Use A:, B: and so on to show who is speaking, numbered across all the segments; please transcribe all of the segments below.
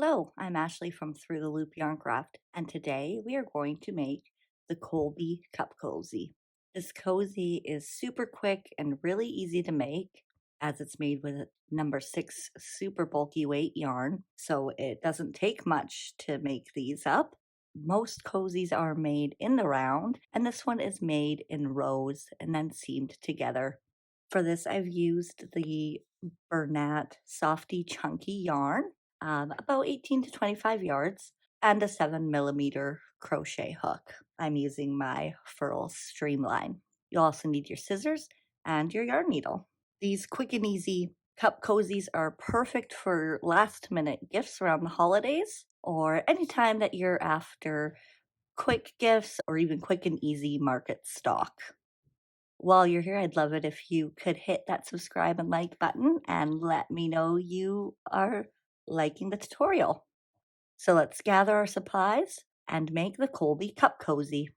A: Hello, I'm Ashley from Through the Loop Yarn Craft, and today we are going to make the Kolby Cup Cozy. This cozy is super quick and really easy to make as it's made with number 6 super bulky weight yarn, so it doesn't take much to make these up. Most cozies are made in the round, and this one is made in rows and then seamed together. For this, I've used the Bernat Softy Chunky yarn, about 18 to 25 yards, and a 7mm crochet hook. I'm using my Furl Streamline. You'll also need your scissors and your yarn needle. These quick and easy cup cozies are perfect for last minute gifts around the holidays or anytime that you're after quick gifts or even quick and easy market stock. While you're here, I'd love it if you could hit that subscribe and like button and let me know you are liking the tutorial. So let's gather our supplies and make the Kolby Cup Cozy.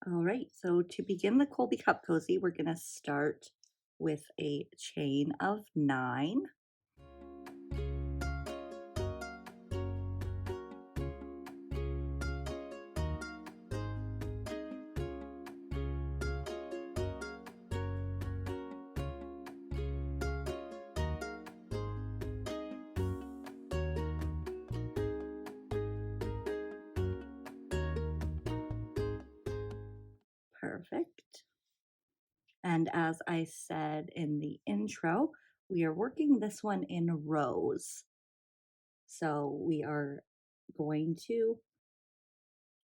A: All right, so to begin the Kolby Cup Cozy, we're going to start with a chain of 9. Perfect. And as I said in the intro, we are working this one in rows. So we are going to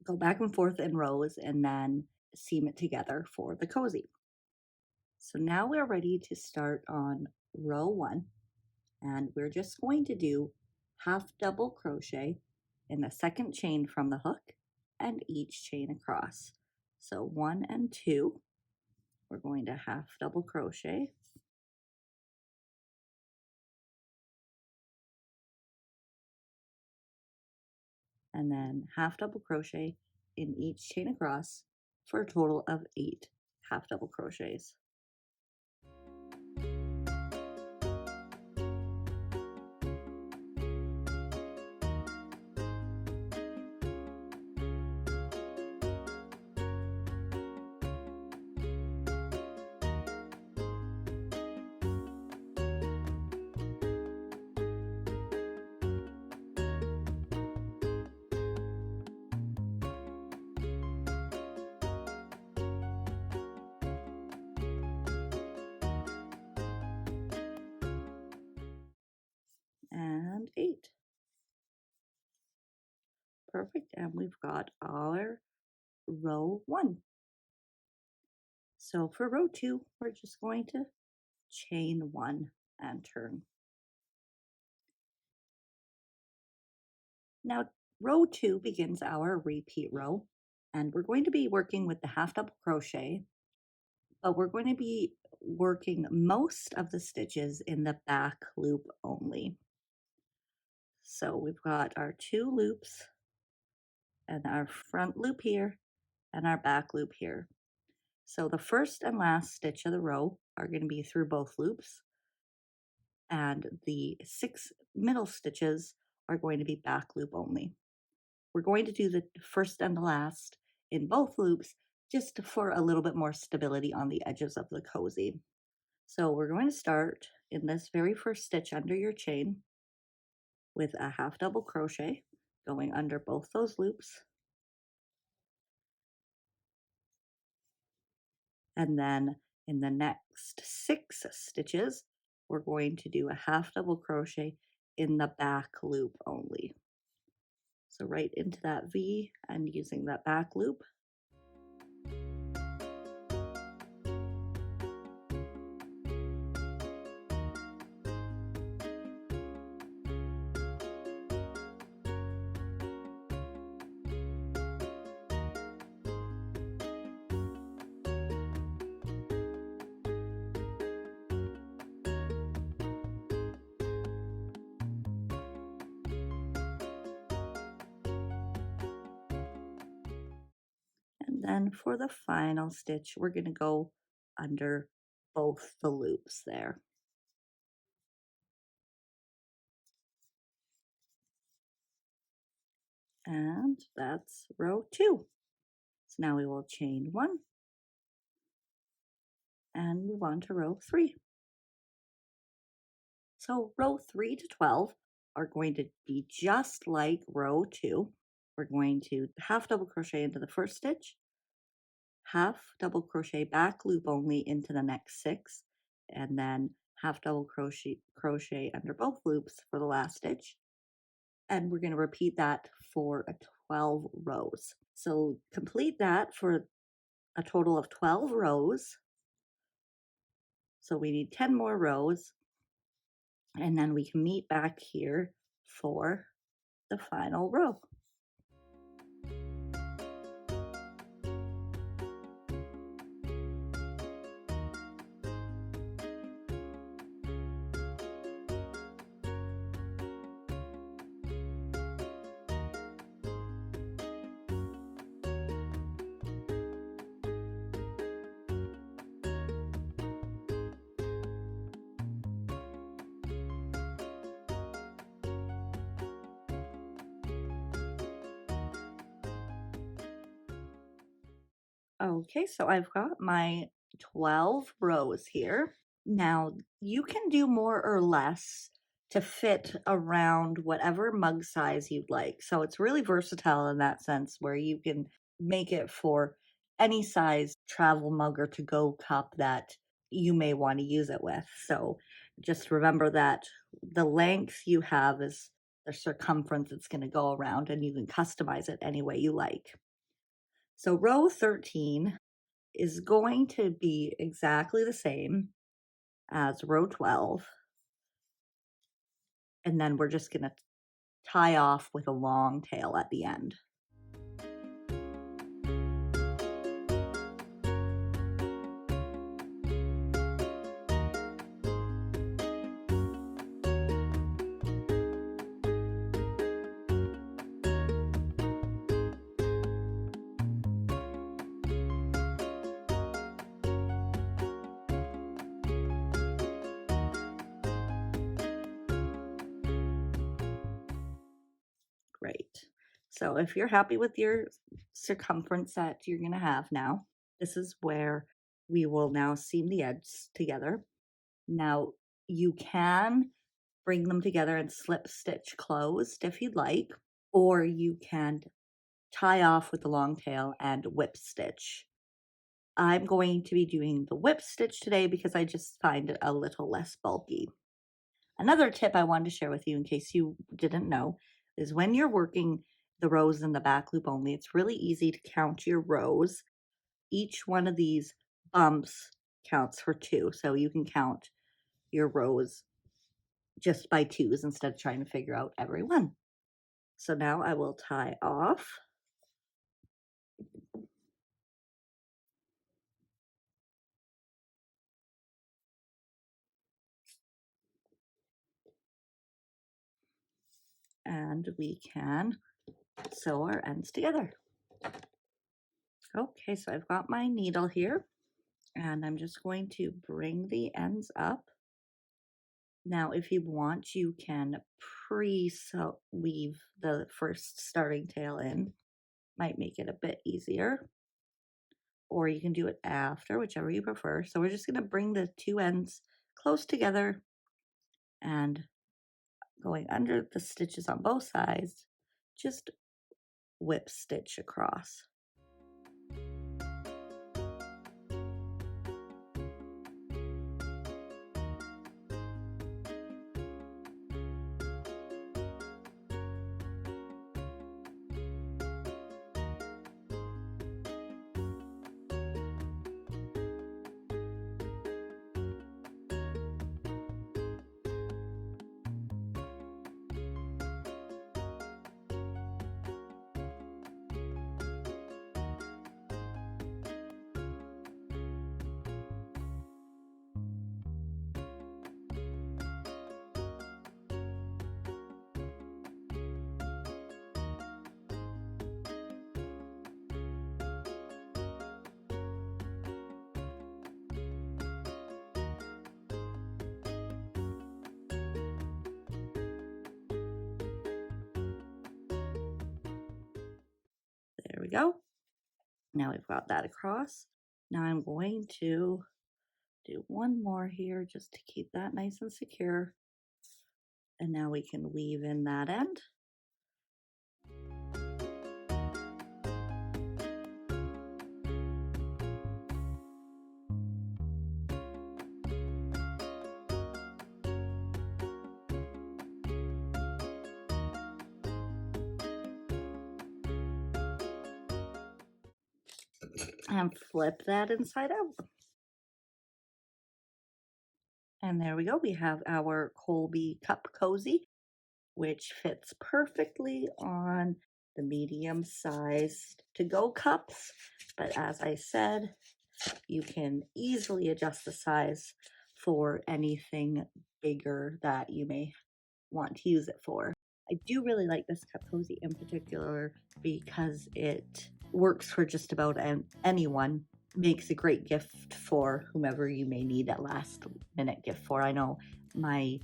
A: go back and forth in rows and then seam it together for the cozy. So now we're ready to start on row 1, and we're just going to do half double crochet in the second chain from the hook and each chain across. So 1 and 2, we're going to half double crochet, and then half double crochet in each chain across for a total of 8 half double crochets. And 8. Perfect, and we've got our row 1. So for row 2, we're just going to chain 1 and turn. Now row 2 begins our repeat row, and we're going to be working with the half double crochet, but we're going to be working most of the stitches in the back loop only. So we've got our 2 loops and our front loop here and our back loop here. So the first and last stitch of the row are going to be through both loops, and the 6 middle stitches are going to be back loop only. We're going to do the first and the last in both loops just for a little bit more stability on the edges of the cozy. So we're going to start in this very first stitch under your chain with a half double crochet going under both those loops. And then in the next 6 stitches, we're going to do a half double crochet in the back loop only. So right into that V and using that back loop. And then for the final stitch, we're going to go under both the loops there. And that's row 2. So now we will chain 1 and move on to row 3. So row 3 to 12 are going to be just like row 2. We're going to half double crochet into the first stitch, half double crochet back loop only into the next 6, and then half double crochet under both loops for the last stitch. And we're going to repeat that for 12 rows. So complete that for a total of 12 rows. So we need 10 more rows, and then we can meet back here for the final row. Okay, so I've got my 12 rows here. Now, you can do more or less to fit around whatever mug size you'd like. So it's really versatile in that sense, where you can make it for any size travel mug or to-go cup that you may want to use it with. So just remember that the length you have is the circumference it's going to go around, and you can customize it any way you like. So row 13 is going to be exactly the same as row 12. And then we're just going to tie off with a long tail at the end. Great. So if you're happy with your circumference that you're going to have now, this is where we will now seam the edges together. Now you can bring them together and slip stitch closed if you'd like, or you can tie off with the long tail and whip stitch. I'm going to be doing the whip stitch today because I just find it a little less bulky. Another tip I wanted to share with you in case you didn't know is when you're working the rows in the back loop only, it's really easy to count your rows. Each one of these bumps counts for 2, so you can count your rows just by 2s instead of trying to figure out every one. So now I will tie off. And we can sew our ends together. Okay, so I've got my needle here, and I'm just going to bring the ends up. Now, if you want, you can weave the first starting tail in. Might make it a bit easier. Or you can do it after, whichever you prefer. So we're just going to bring the 2 ends close together and going under the stitches on both sides, just whip stitch across. There we go. Now we've got that across. Now I'm going to do one more here just to keep that nice and secure. And now we can weave in that end. And flip that inside out. And there we go. We have our Kolby Cup Cozy, which fits perfectly on the medium-sized to-go cups. But as I said, you can easily adjust the size for anything bigger that you may want to use it for. I do really like this cup cozy in particular because it works for just about anyone. Makes a great gift for whomever you may need a last minute gift for. I know my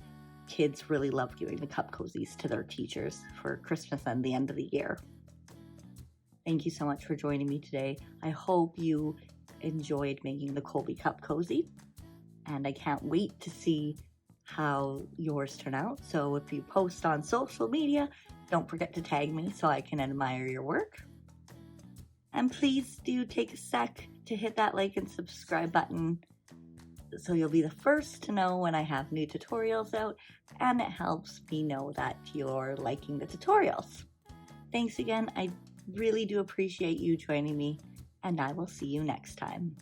A: kids really love giving the cup cozies to their teachers for Christmas and the end of the year. Thank you so much for joining me today. I hope you enjoyed making the Kolby Cup Cozy, and I can't wait to see how yours turn out. So if you post on social media, don't forget to tag me so I can admire your work. And please do take a sec to hit that like and subscribe button so you'll be the first to know when I have new tutorials out, and it helps me know that you're liking the tutorials. Thanks again. I really do appreciate you joining me, and I will see you next time.